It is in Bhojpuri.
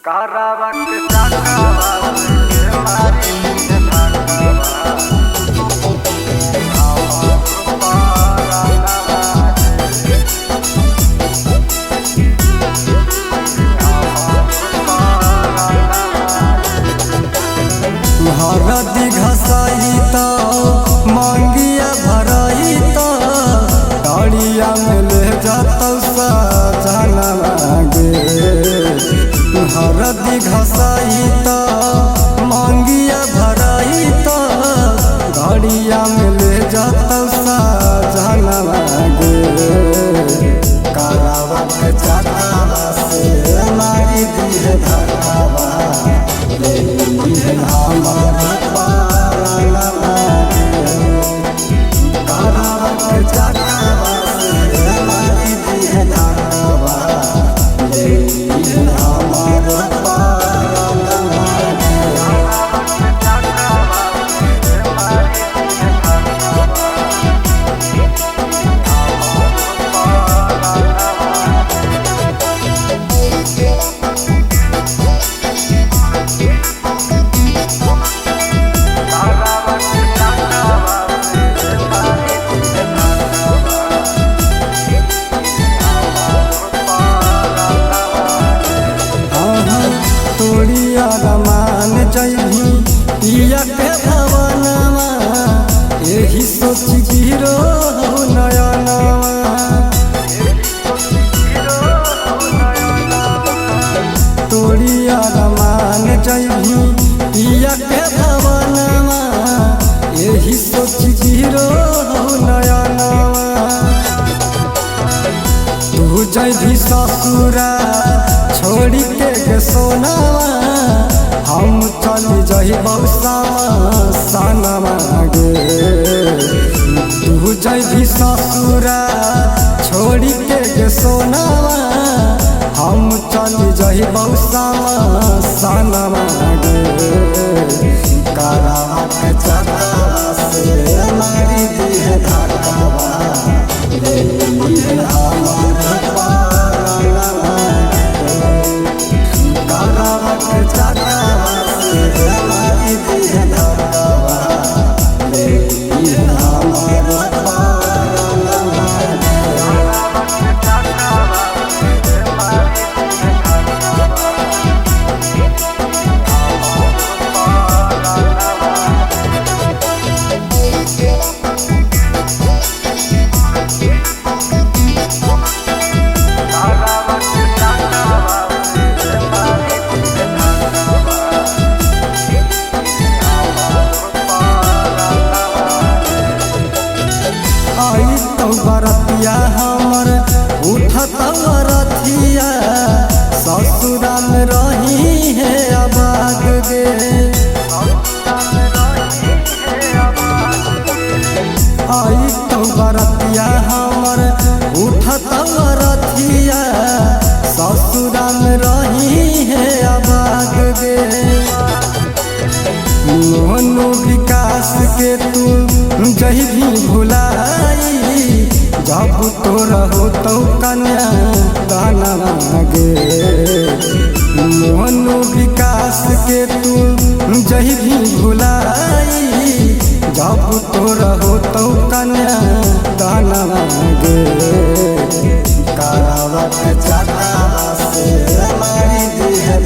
कारावट चाकावा के मारी हरदी घसाई तो मांगिया भराई तो गाड़िया में ले जाता सजना गे। हरदी घसाई तो मांगिया भराई तो गाड़िया में ले जाता सजना गे। कारावट चाकावा से मारी दी है धक्कावा रमान जैभी पिया के भवनमा यही सोच गिरो नयनवा। तोड़िया रमान जैभी पिया के भवनमा यही सोच गिरो नयनवा। तू जैभी ससुरा छोड़ी के सोनावा हम चली जइबौ सनमा गे। तू जइभी ससुरा छोड़ी के सोनावा हम चली जइबौ सनमा गे। कारावट चाकावा से मारी दी है धक्कावा ले ली है हमार पारवा। कारावट चाकावा से मारी दी है धक्कावा ले ली है हमार पारवा। आई तो बरतिया हमर उठत रथिया ससुरा में रही है आबाद गे। आई तो बरतिया हमर उठत रथिया ससुरा में रही है आबाद गे। मोहनु विकास के तू जही भुलाई जब तो रहो तो कन्या दाना गे। मोहनु विकास के तू जही भुलाई जब तो रहो तो कन्या दाना गे। कारावट चाकावा से मारी दी है